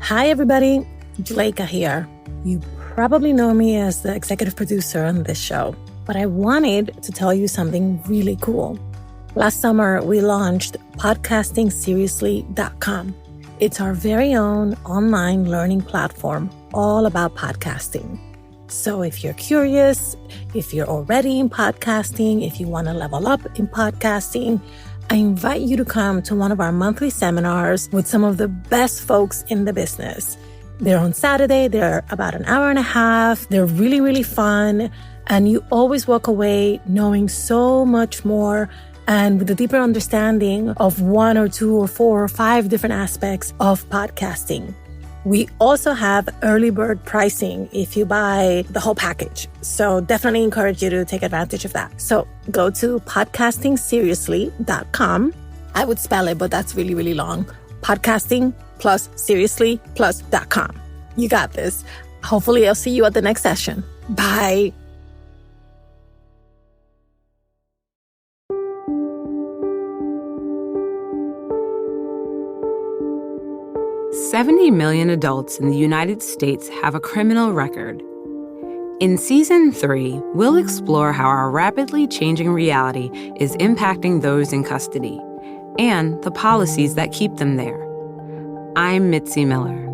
Hi, everybody. Juleka here. You probably know me as the executive producer on this show, but I wanted to tell you something really cool. Last summer, we launched podcastingseriously.com. It's our very own online learning platform all about podcasting. So if you're curious, if you're already in podcasting, if you want to level up in podcasting, I invite you to come to one of our monthly seminars with some of the best folks in the business. They're on Saturday. They're about an hour and a half. They're really, really fun. And you always walk away knowing so much more and with a deeper understanding of one or two or four or five different aspects of podcasting. We also have early bird pricing if you buy the whole package. So definitely encourage you to take advantage of that. So go to podcastingseriously.com. I would spell it, but that's really, really long. Podcasting plus seriously plus.com. You got this. Hopefully I'll see you at the next session. Bye. "70 million adults in the United States have a criminal record." In Season 3, we'll explore how our rapidly changing reality is impacting those in custody and the policies that keep them there. I'm Mitzi Miller.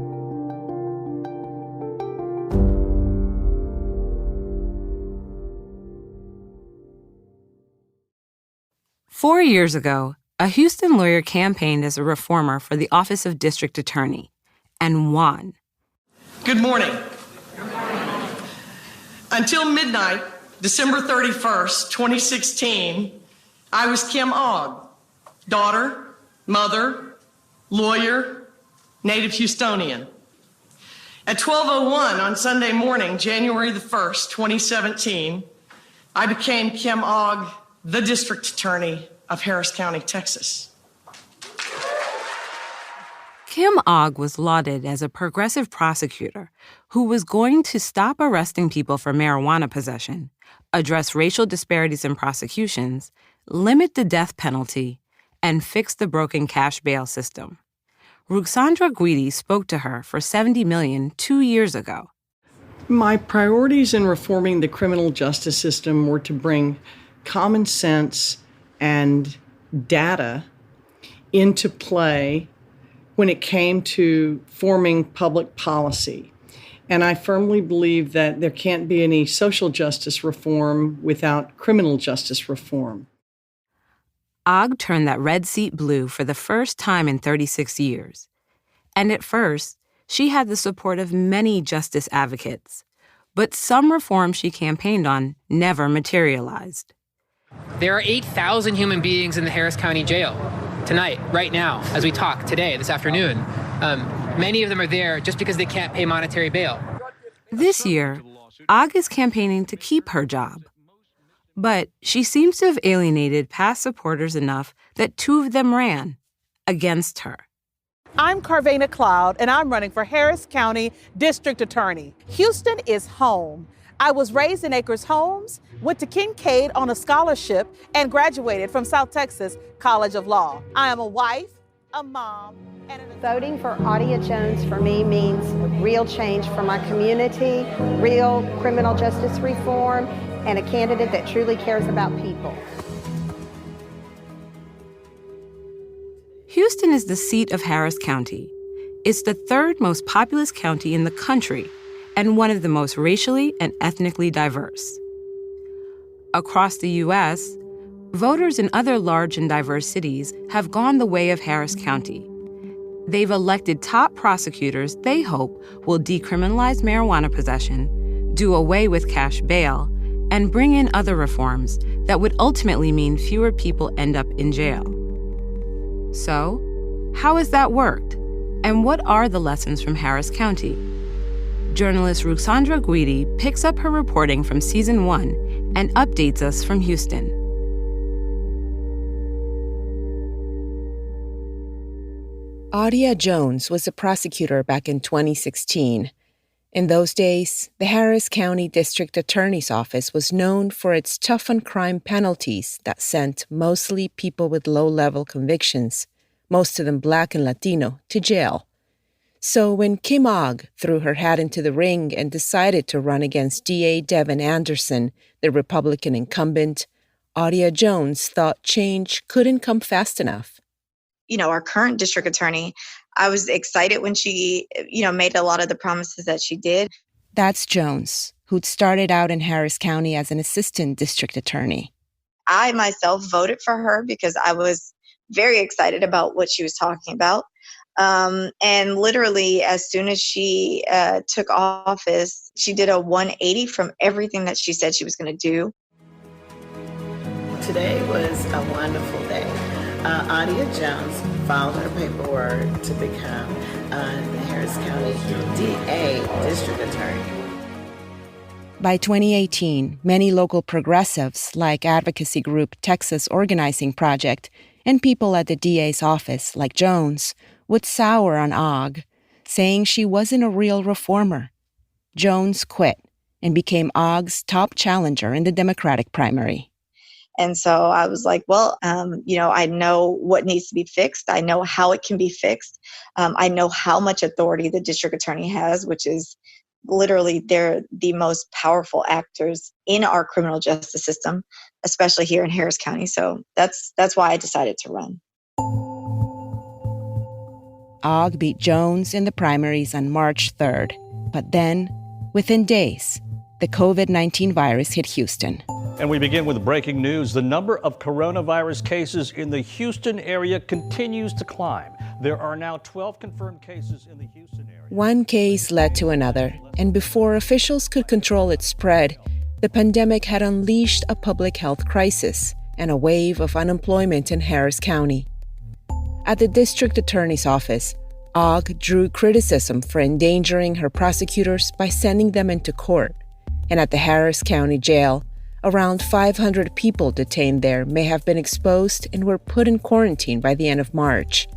Four years ago, a Houston lawyer campaigned as a reformer for the office of district attorney and won. Good morning. Until midnight, December 31st, 2016, I was Kim Ogg, daughter, mother, lawyer, native Houstonian. At 12:01 on Sunday morning, January the 1st, 2017, I became Kim Ogg, the district attorney of Harris County, Texas. Kim Ogg was lauded as a progressive prosecutor who was going to stop arresting people for marijuana possession, address racial disparities in prosecutions, limit the death penalty, and fix the broken cash bail system. Ruxandra Guidi spoke to her for 70 Million 2 years ago. My priorities in reforming the criminal justice system were to bring common sense and data into play when it came to forming public policy. And I firmly believe that there can't be any social justice reform without criminal justice reform. Ogg turned that red seat blue for the first time in 36 years. And at first, she had the support of many justice advocates. But some reforms she campaigned on never materialized. There are 8,000 human beings in the Harris County Jail tonight, right now, as we talk today, this afternoon. Many of them are there just because they can't pay monetary bail. This year, Ogg is campaigning to keep her job. But she seems to have alienated past supporters enough that two of them ran against her. I'm Carvana Cloud, and I'm running for Harris County District Attorney. Houston is home. I was raised in Acres Homes, went to Kincaid on a scholarship, and graduated from South Texas College of Law. I am a wife, a mom, and an... Voting for Audia Jones for me means real change for my community, real criminal justice reform, and a candidate that truly cares about people. Houston is the seat of Harris County. It's the third most populous county in the country and one of the most racially and ethnically diverse. Across the U.S., voters in other large and diverse cities have gone the way of Harris County. They've elected top prosecutors they hope will decriminalize marijuana possession, do away with cash bail, and bring in other reforms that would ultimately mean fewer people end up in jail. So, how has that worked? And what are the lessons from Harris County? Journalist Ruxandra Guidi picks up her reporting from Season 1 and updates us from Houston. Audia Jones was a prosecutor back in 2016. In those days, the Harris County District Attorney's Office was known for its tough-on-crime penalties that sent mostly people with low-level convictions, most of them Black and Latino, to jail. So when Kim Ogg threw her hat into the ring and decided to run against DA Devin Anderson, the Republican incumbent, Audia Jones thought change couldn't come fast enough. Our current district attorney, I was excited when she, made a lot of the promises that she did. That's Jones, who'd started out in Harris County as an assistant district attorney. I myself voted for her because I was very excited about what she was talking about. And literally, as soon as she took office, she did a 180 from everything that she said she was going to do. Today was a wonderful day. Audia Jones filed her paperwork to become the Harris County DA District Attorney. By 2018, many local progressives, like advocacy group Texas Organizing Project, and people at the DA's office, like Jones, would sour on Ogg, saying she wasn't a real reformer. Jones quit and became Ogg's top challenger in the Democratic primary. And so I was like, well, I know what needs to be fixed. I know how it can be fixed. I know how much authority the district attorney has, which is literally they're the most powerful actors in our criminal justice system, especially here in Harris County. So that's why I decided to run. Ogg beat Jones in the primaries on March 3rd. But then, within days, the COVID-19 virus hit Houston. And we begin with breaking news. The number of coronavirus cases in the Houston area continues to climb. There are now 12 confirmed cases in the Houston area. One case led to another, and before officials could control its spread, the pandemic had unleashed a public health crisis and a wave of unemployment in Harris County. At the district attorney's office, Ogg drew criticism for endangering her prosecutors by sending them into court. And at the Harris County Jail, around 500 people detained there may have been exposed and were put in quarantine by the end of March.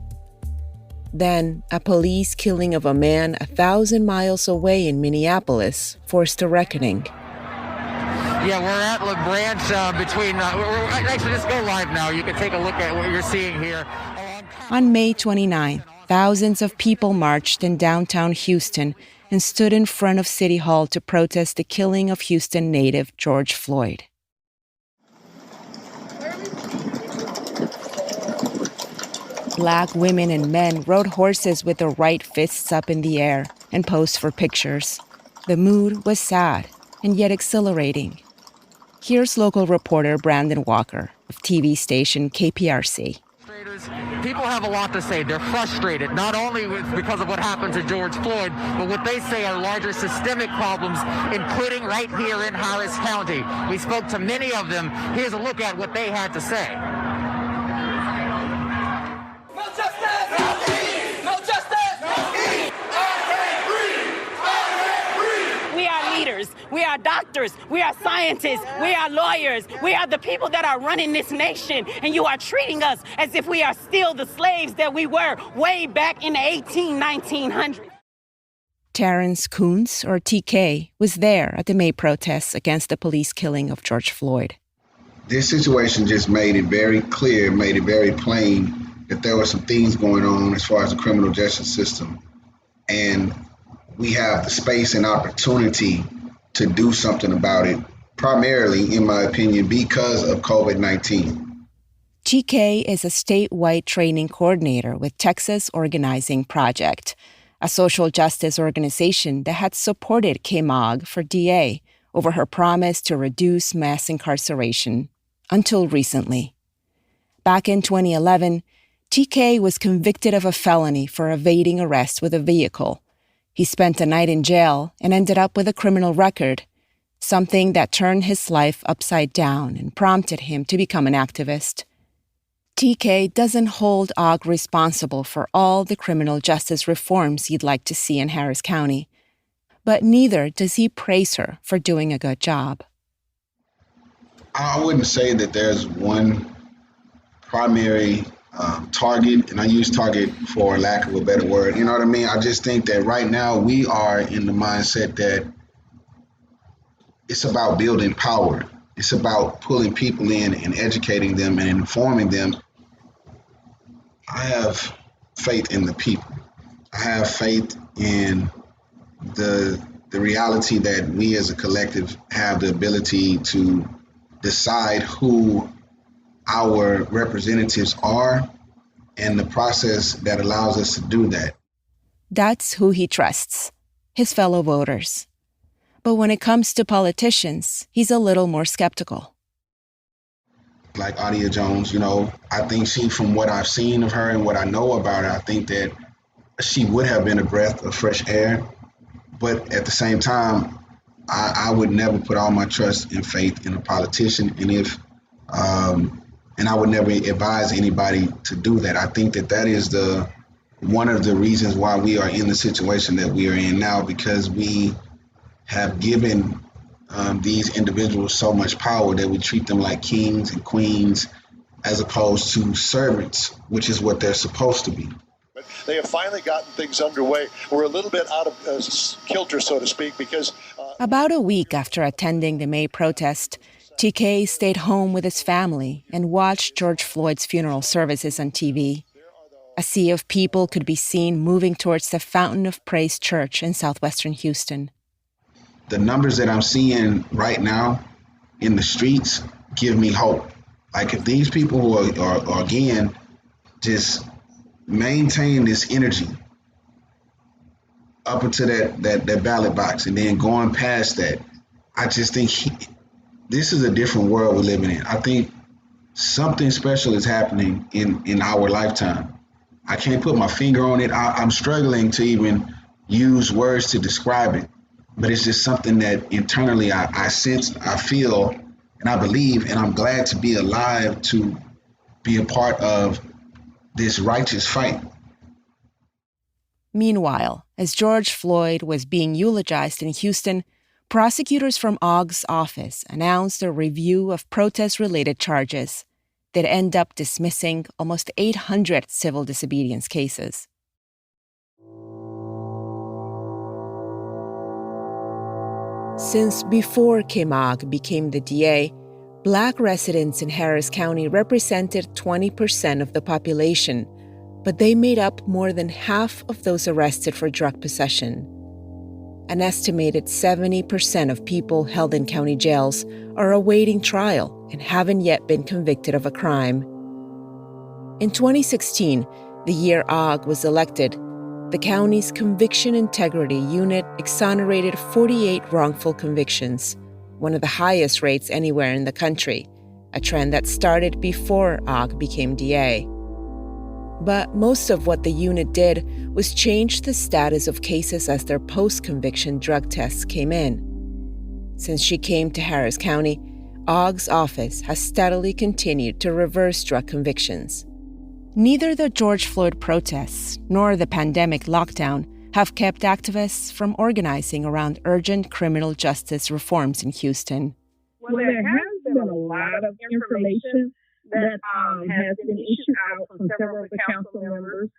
Then, a police killing of a man 1,000 miles away in Minneapolis forced a reckoning. Yeah, we're at La Branch actually, just go live now. You can take a look at what you're seeing here. On May 29th, thousands of people marched in downtown Houston and stood in front of City Hall to protest the killing of Houston native George Floyd. Black women and men rode horses with their right fists up in the air and posed for pictures. The mood was sad and yet exhilarating. Here's local reporter Brandon Walker of TV station KPRC. People have a lot to say. They're frustrated, not only because of what happened to George Floyd, but what they say are larger systemic problems, including right here in Harris County. We spoke to many of them. Here's a look at what they had to say. No justice! No peace! No justice! No peace! I can't breathe! I can't breathe! We are leaders. We are doctors. We are scientists. We are lawyers. We are the people that are running this nation. And you are treating us as if we are still the slaves that we were way back in the 1900s. Terrence Coons, or TK, was there at the May protests against the police killing of George Floyd. This situation just made it very clear, made it very plain that there were some things going on as far as the criminal justice system. And we have the space and opportunity to do something about it, primarily, in my opinion, because of COVID-19. TK is a statewide training coordinator with Texas Organizing Project, a social justice organization that had supported Kim Ogg for DA over her promise to reduce mass incarceration, until recently. Back in 2011, TK was convicted of a felony for evading arrest with a vehicle. He spent a night in jail and ended up with a criminal record, something that turned his life upside down and prompted him to become an activist. TK doesn't hold Ogg responsible for all the criminal justice reforms he'd like to see in Harris County, but neither does he praise her for doing a good job. I wouldn't say that there's one primary target, and I use target for lack of a better word. You know what I mean? I just think that right now we are in the mindset that it's about building power. It's about pulling people in and educating them and informing them. I have faith in the people. I have faith in the reality that we as a collective have the ability to decide who our representatives are and the process that allows us to do that. That's who he trusts, his fellow voters. But when it comes to politicians, he's a little more skeptical. Like Adia Jones, I think from what I've seen of her and what I know about her, I think that she would have been a breath of fresh air. But at the same time, I would never put all my trust and faith in a politician. And I would never advise anybody to do that. I think that is one of the reasons why we are in the situation that we are in now, because we have given these individuals so much power that we treat them like kings and queens as opposed to servants, which is what they're supposed to be. But they have finally gotten things underway. We're a little bit out of kilter, so to speak, because... About a week after attending the May protest, TK stayed home with his family and watched George Floyd's funeral services on TV. A sea of people could be seen moving towards the Fountain of Praise Church in southwestern Houston. The numbers that I'm seeing right now in the streets give me hope. Like, if these people who are again, just maintain this energy up into that ballot box and then going past that, I just think this is a different world we're living in. I think something special is happening in our lifetime. I can't put my finger on it. I'm struggling to even use words to describe it, but it's just something that internally I sense, I feel, and I believe, and I'm glad to be alive to be a part of this righteous fight. Meanwhile, as George Floyd was being eulogized in Houston, prosecutors from OG's office announced a review of protest-related charges that end up dismissing almost 800 civil disobedience cases. Since before Kim Og became the DA, Black residents in Harris County represented 20% of the population, but they made up more than half of those arrested for drug possession. An estimated 70% of people held in county jails are awaiting trial and haven't yet been convicted of a crime. In 2016, the year Og was elected, the county's Conviction Integrity Unit exonerated 48 wrongful convictions, one of the highest rates anywhere in the country, a trend that started before Og became DA. But most of what the unit did was change the status of cases as their post-conviction drug tests came in. Since she came to Harris County, OG's office has steadily continued to reverse drug convictions. Neither the George Floyd protests nor the pandemic lockdown have kept activists from organizing around urgent criminal justice reforms in Houston. Well, there has been a lot of information that has been issued out from several of the council members.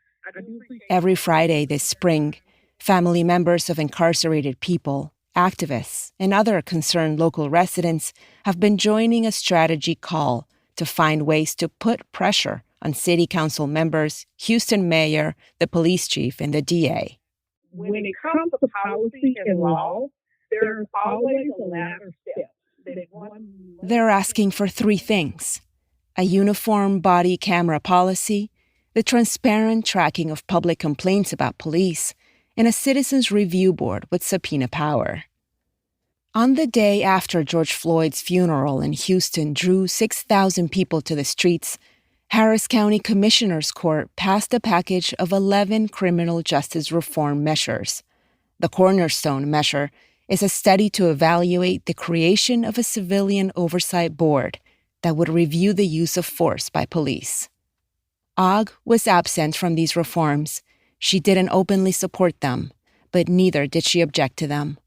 Every Friday this spring, family members of incarcerated people, activists, and other concerned local residents have been joining a strategy call to find ways to put pressure on city council members, Houston mayor, the police chief, and the DA. When it comes to policy and law, there's always a ladder step. They're asking for three things: a uniform body camera policy, the transparent tracking of public complaints about police, and a citizens' review board with subpoena power. On the day after George Floyd's funeral in Houston drew 6,000 people to the streets, Harris County Commissioner's Court passed a package of 11 criminal justice reform measures. The cornerstone measure is a study to evaluate the creation of a civilian oversight board that would review the use of force by police. Og was absent from these reforms. She didn't openly support them, but neither did she object to them.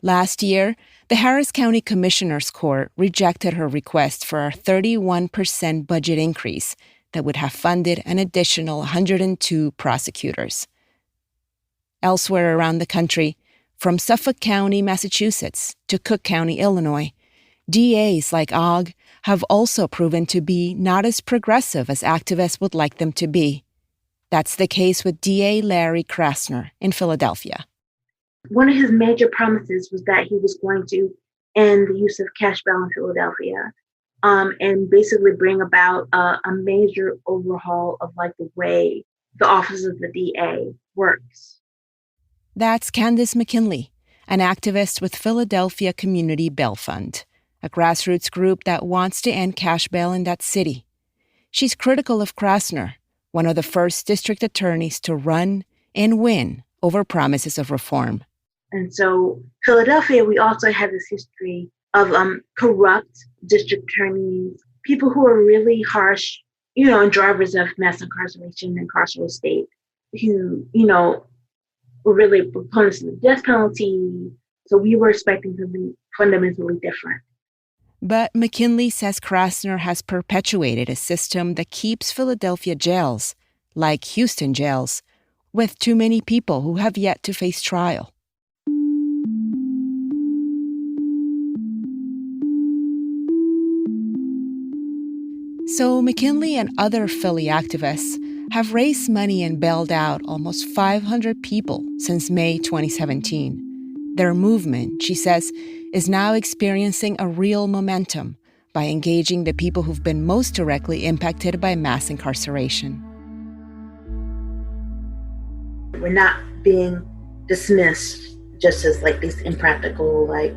Last year, the Harris County Commissioner's Court rejected her request for a 31% budget increase that would have funded an additional 102 prosecutors. Elsewhere around the country, from Suffolk County, Massachusetts, to Cook County, Illinois, DAs like Og have also proven to be not as progressive as activists would like them to be. That's the case with DA Larry Krasner in Philadelphia. One of his major promises was that he was going to end the use of cash bail in Philadelphia, and basically bring about a major overhaul of like the way the office of the DA works. That's Candace McKinley, an activist with Philadelphia Community Bail Fund, a grassroots group that wants to end cash bail in that city. She's critical of Krasner, one of the first district attorneys to run and win over promises of reform. And so Philadelphia, we also have this history of corrupt district attorneys, people who are really harsh, and drivers of mass incarceration and carceral state, who, were really proponents of the death penalty. So we were expecting something fundamentally different. But McKinley says Krasner has perpetuated a system that keeps Philadelphia jails, like Houston jails, with too many people who have yet to face trial. So McKinley and other Philly activists have raised money and bailed out almost 500 people since May 2017. Their movement, she says, is now experiencing a real momentum by engaging the people who've been most directly impacted by mass incarceration. We're not being dismissed just as like these impractical, like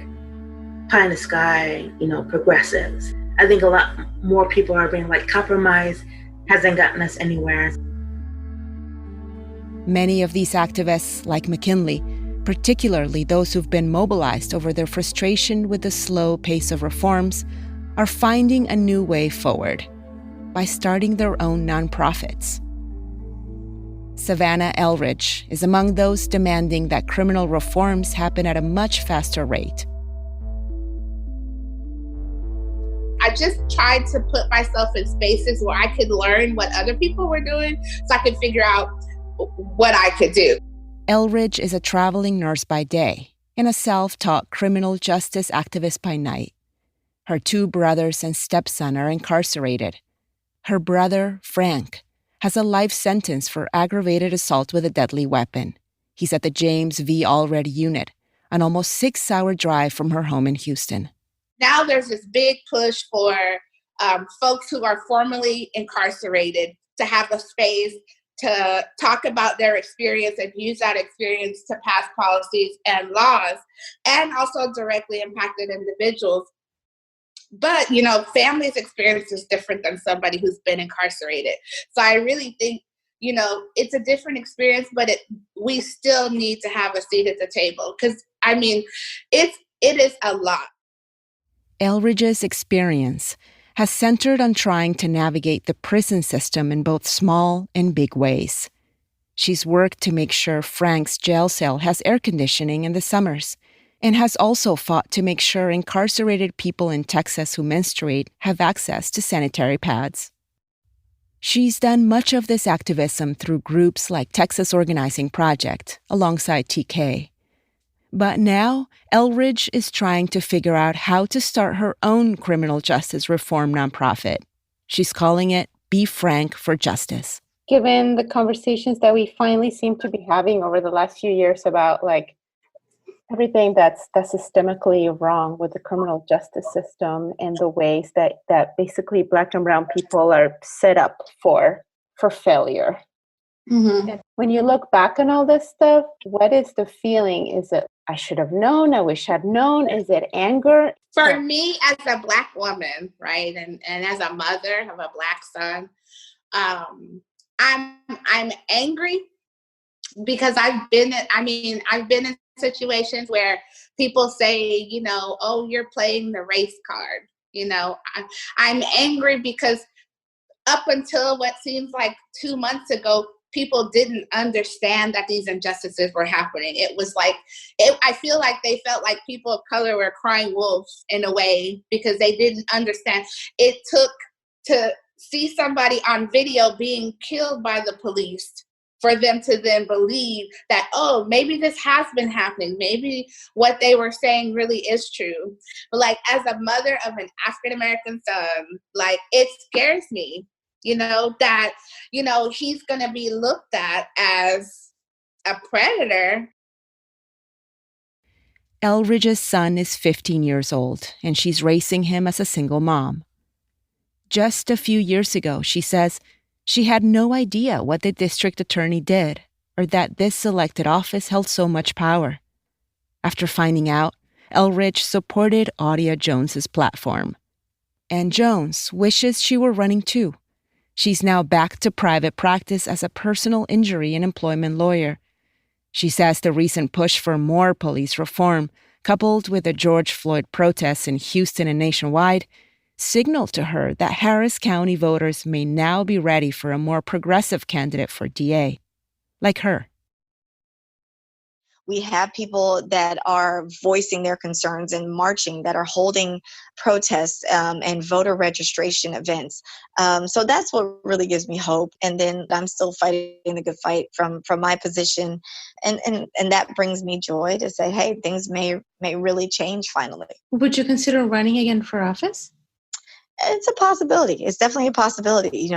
pie in the sky, progressives. I think a lot more people are being like, compromise hasn't gotten us anywhere. Many of these activists, like McKinley, particularly those who've been mobilized over their frustration with the slow pace of reforms, are finding a new way forward by starting their own nonprofits. Savannah Elridge is among those demanding that criminal reforms happen at a much faster rate. I just tried to put myself in spaces where I could learn what other people were doing so I could figure out what I could do. Elridge is a traveling nurse by day and a self-taught criminal justice activist by night. Her 2 brothers and stepson are incarcerated. Her brother, Frank, has a life sentence for aggravated assault with a deadly weapon. He's at the James V. Allred unit, an almost 6-hour drive from her home in Houston. Now there's this big push for folks who are formerly incarcerated to have a space to talk about their experience and use that experience to pass policies and laws, and also directly impacted individuals. But, family's experience is different than somebody who's been incarcerated. So I really think, it's a different experience, but we still need to have a seat at the table because, it is a lot. Elridge's experience has centered on trying to navigate the prison system in both small and big ways. She's worked to make sure Frank's jail cell has air conditioning in the summers, and has also fought to make sure incarcerated people in Texas who menstruate have access to sanitary pads. She's done much of this activism through groups like Texas Organizing Project, alongside TK. But now, Elridge is trying to figure out how to start her own criminal justice reform nonprofit. She's calling it Be Frank for Justice. Given the conversations that we finally seem to be having over the last few years about everything that's systemically wrong with the criminal justice system and the ways that basically Black and brown people are set up for failure. Mm-hmm. And when you look back on all this stuff, what is the feeling? Is it, I should have known, I wish I'd known? Is it anger? For me, as a Black woman, right, and as a mother of a Black son, I'm angry because I've been in situations where people say, oh, you're playing the race card. I'm angry because up until what seems like 2 months ago, people didn't understand that these injustices were happening. It was I feel like they felt like people of color were crying wolves in a way because they didn't understand. It took to see somebody on video being killed by the police for them to then believe that, oh, maybe this has been happening. Maybe what they were saying really is true. But as a mother of an African-American son, it scares me that, he's going to be looked at as a predator. Elridge's son is 15 years old, and she's raising him as a single mom. Just a few years ago, she says, she had no idea what the district attorney did or that this selected office held so much power. After finding out, Elridge supported Audia Jones's platform. And Jones wishes she were running too. She's now back to private practice as a personal injury and employment lawyer. She says the recent push for more police reform, coupled with the George Floyd protests in Houston and nationwide, signaled to her that Harris County voters may now be ready for a more progressive candidate for DA, like her. We have people that are voicing their concerns and marching, that are holding protests and voter registration events. So that's what really gives me hope. And then I'm still fighting the good fight from my position. And that brings me joy to say, hey, things may really change finally. Would you consider running again for office? It's a possibility. It's definitely a possibility.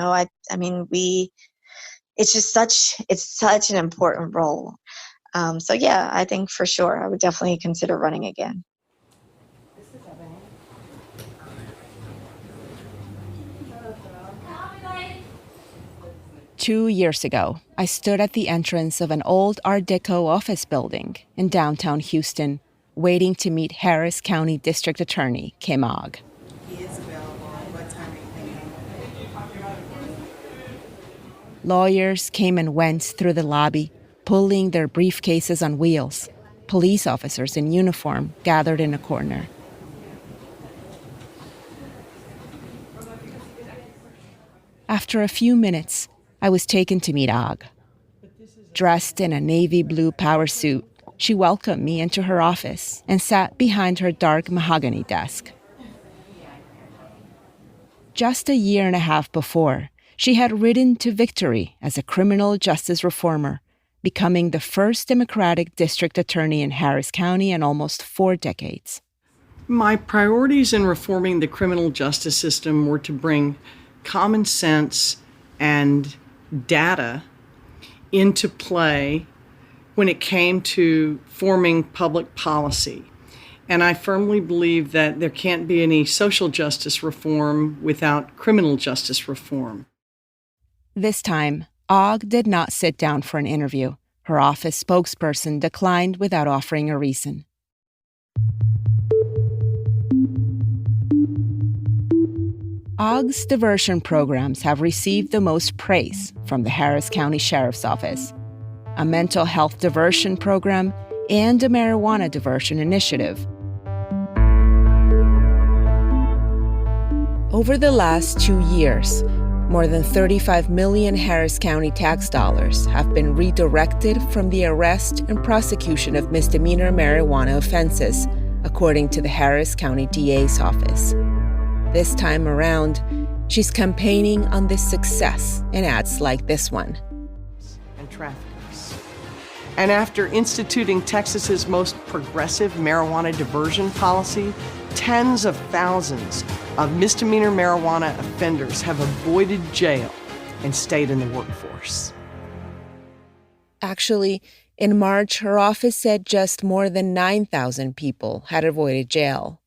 It's such an important role. So yeah, I think for sure I would definitely consider running again. Two years ago, I stood at the entrance of an old Art Deco office building in downtown Houston, waiting to meet Harris County District Attorney Kim Ogg. He is available. What time are you thinking? Lawyers came and went through the lobby, pulling their briefcases on wheels. Police officers in uniform gathered in a corner. After a few minutes, I was taken to meet Ogg. Dressed in a navy blue power suit, she welcomed me into her office and sat behind her dark mahogany desk. Just a year and a half before, she had ridden to victory as a criminal justice reformer, becoming the first Democratic district attorney in Harris County in almost 4 decades. My priorities in reforming the criminal justice system were to bring common sense and data into play when it came to forming public policy. And I firmly believe that there can't be any social justice reform without criminal justice reform. This time, Ogg did not sit down for an interview. Her office spokesperson declined without offering a reason. Ogg's diversion programs have received the most praise from the Harris County Sheriff's Office, a mental health diversion program and a marijuana diversion initiative. Over the last 2 years, more than 35 million Harris County tax dollars have been redirected from the arrest and prosecution of misdemeanor marijuana offenses, according to the Harris County DA's office. This time around, she's campaigning on this success in ads like this one. And traffickers. And after instituting Texas's most progressive marijuana diversion policy, tens of thousands of misdemeanor marijuana offenders have avoided jail and stayed in the workforce. Actually, in March, her office said just more than 9,000 people had avoided jail.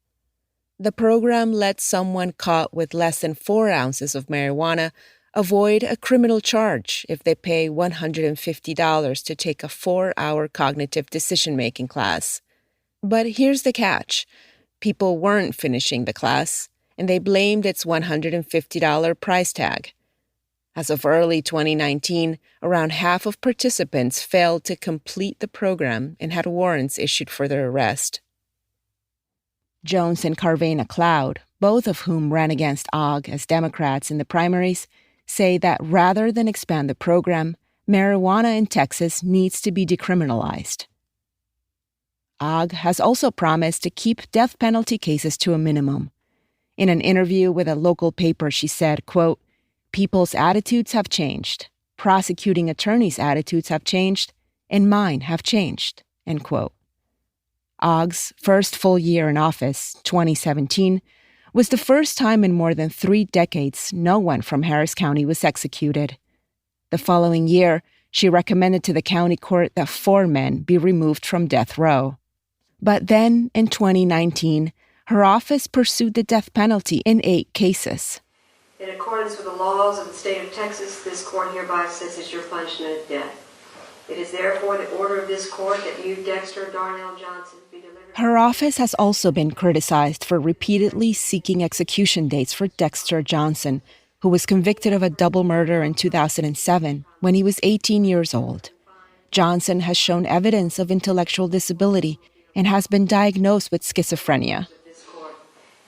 The program lets someone caught with less than 4 ounces of marijuana avoid a criminal charge if they pay $150 to take a 4-hour cognitive decision-making class. But here's the catch. People weren't finishing the class, and they blamed its $150 price tag. As of early 2019, around half of participants failed to complete the program and had warrants issued for their arrest. Jones and Carvana Cloud, both of whom ran against Ogg as Democrats in the primaries, say that rather than expand the program, marijuana in Texas needs to be decriminalized. Ogg has also promised to keep death penalty cases to a minimum. In an interview with a local paper, she said, quote, "People's attitudes have changed, prosecuting attorneys' attitudes have changed, and mine have changed," end quote. Ogg's first full year in office, 2017, was the first time in more than 3 decades no one from Harris County was executed. The following year, she recommended to the county court that 4 men be removed from death row. But then, in 2019, her office pursued the death penalty in 8 cases. In accordance with the laws of the state of Texas, this court hereby sentences your punishment of death. It is therefore the order of this court that you, Dexter Darnell Johnson, be delivered. Her office has also been criticized for repeatedly seeking execution dates for Dexter Johnson, who was convicted of a double murder in 2007 when he was 18 years old. Johnson has shown evidence of intellectual disability and has been diagnosed with schizophrenia.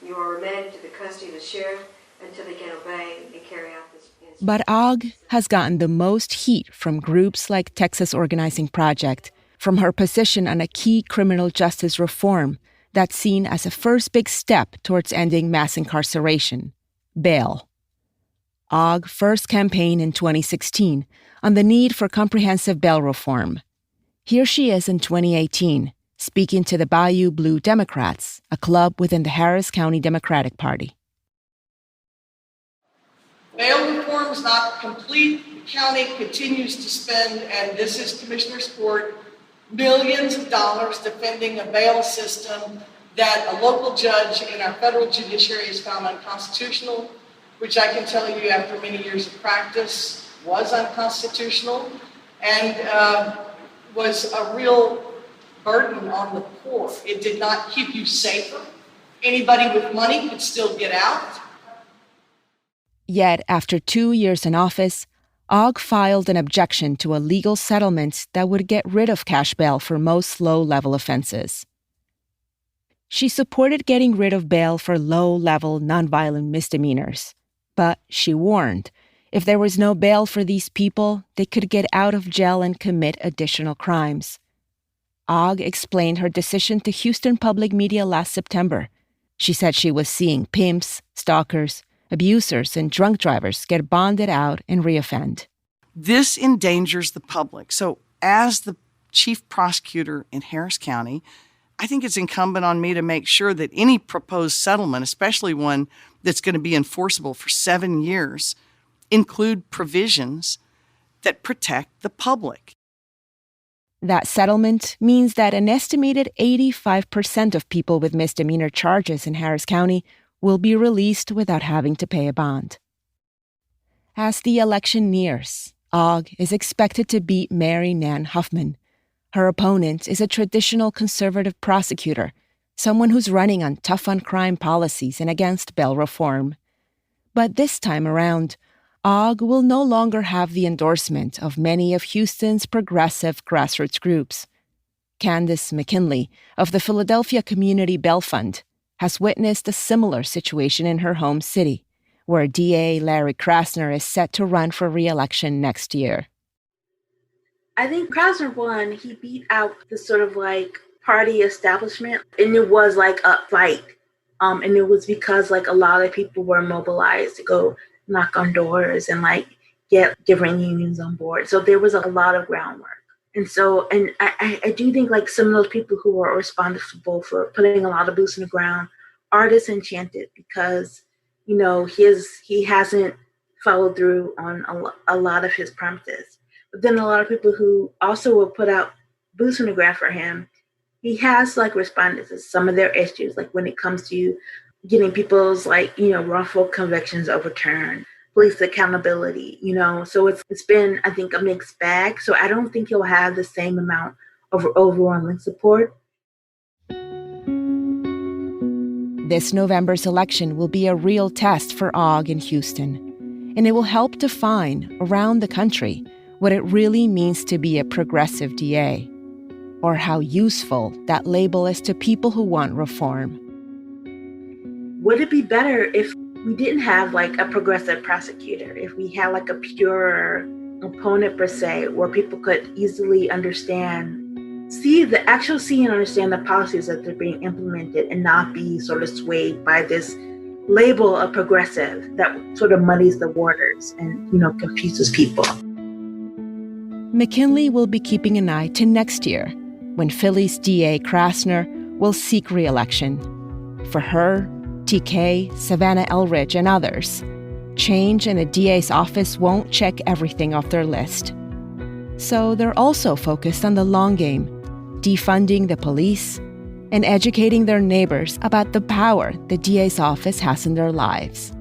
You are remanded to the custody of the sheriff until they can obey and carry out this. But OG has gotten the most heat from groups like Texas Organizing Project, from her position on a key criminal justice reform that's seen as a first big step towards ending mass incarceration: bail. OG first campaigned in 2016 on the need for comprehensive bail reform. Here she is in 2018, speaking to the Bayou Blue Democrats, a club within the Harris County Democratic Party. Bail reform is not complete. The county continues to spend, and this is Commissioner's Court, millions of dollars defending a bail system that a local judge in our federal judiciary has found unconstitutional, which I can tell you after many years of practice was unconstitutional and was a real burden on the poor. It did not keep you safer. Anybody with money could still get out. Yet, after 2 years in office, OG filed an objection to a legal settlement that would get rid of cash bail for most low-level offenses. She supported getting rid of bail for low-level, nonviolent misdemeanors. But she warned, if there was no bail for these people, they could get out of jail and commit additional crimes. OG explained her decision to Houston Public Media last September. She said she was seeing pimps, stalkers, abusers, and drunk drivers get bonded out and reoffend. This endangers the public. So as the chief prosecutor in Harris County, I think it's incumbent on me to make sure that any proposed settlement, especially one that's going to be enforceable for 7 years, include provisions that protect the public. That settlement means that an estimated 85% of people with misdemeanor charges in Harris County will be released without having to pay a bond. As the election nears, OG is expected to beat Mary Nan Huffman. Her opponent is a traditional conservative prosecutor, someone who's running on tough-on-crime policies and against bail reform. But this time around, OG will no longer have the endorsement of many of Houston's progressive grassroots groups. Candace McKinley of the Philadelphia Community Bail Fund has witnessed a similar situation in her home city, where DA Larry Krasner is set to run for re-election next year. I think Krasner won. He beat out the sort of like party establishment, and it was like a fight. And it was because like a lot of people were mobilized to go knock on doors and like get different unions on board. So there was a lot of groundwork. And so, and I do think like some of those people who are responsible for putting a lot of boots on the ground are disenchanted because, you know, he hasn't followed through on a lot of his promises. But then a lot of people who also will put out boots on the ground for him, he has like responded to some of their issues, like when it comes to getting people's like, you know, wrongful convictions overturned, police accountability, you know. So it's been, I think, a mixed bag. So I don't think he'll have the same amount of overwhelming support. This November's election will be a real test for OG in Houston, and it will help define around the country what it really means to be a progressive DA, or how useful that label is to people who want reform. Would it be better if we didn't have like a progressive prosecutor, if we had like a pure opponent per se, where people could easily see and understand the policies that they're being implemented and not be sort of swayed by this label of progressive that sort of muddies the waters and, you know, confuses people. McKinley will be keeping an eye to next year, when Philly's DA Krasner will seek re-election. For her, TK, Savannah Elridge, and others. Change in the DA's office won't check everything off their list. So they're also focused on the long game, defunding the police and educating their neighbors about the power the DA's office has in their lives.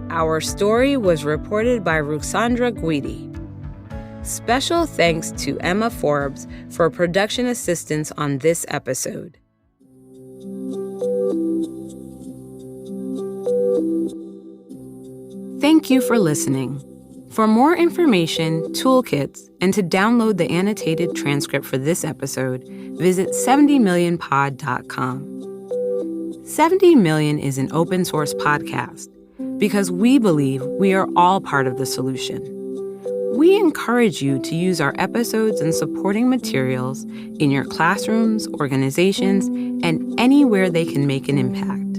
Our story was reported by Ruxandra Guidi. Special thanks to Emma Forbes for production assistance on this episode. Thank you for listening. For more information, toolkits, and to download the annotated transcript for this episode, visit 70millionpod.com. 70 Million is an open source podcast because we believe we are all part of the solution. We encourage you to use our episodes and supporting materials in your classrooms, organizations, and anywhere they can make an impact.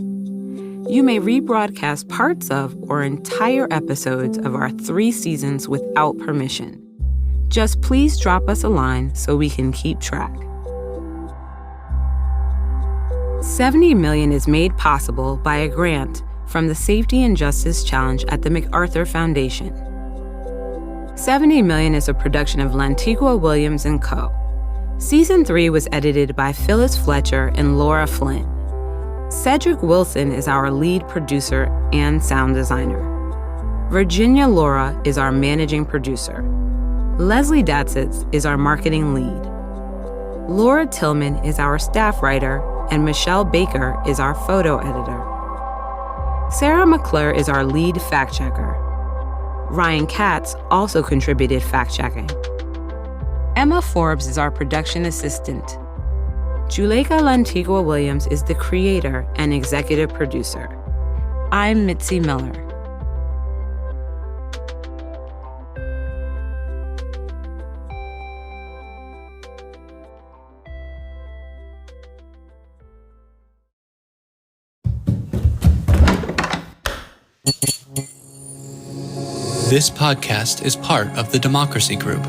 You may rebroadcast parts of or entire episodes of our 3 seasons without permission. Just please drop us a line so we can keep track. 70 Million is made possible by a grant from the Safety and Justice Challenge at the MacArthur Foundation. 70 Million is a production of Lantigua, Williams & Co. Season 3 was edited by Phyllis Fletcher and Laura Flynn. Cedric Wilson is our lead producer and sound designer. Virginia Laura is our managing producer. Leslie Datsitz is our marketing lead. Laura Tillman is our staff writer, and Michelle Baker is our photo editor. Sarah McClure is our lead fact-checker. Ryan Katz also contributed fact-checking. Emma Forbes is our production assistant. Juleka Lantigua Williams is the creator and executive producer. I'm Mitzi Miller. This podcast is part of the Democracy Group.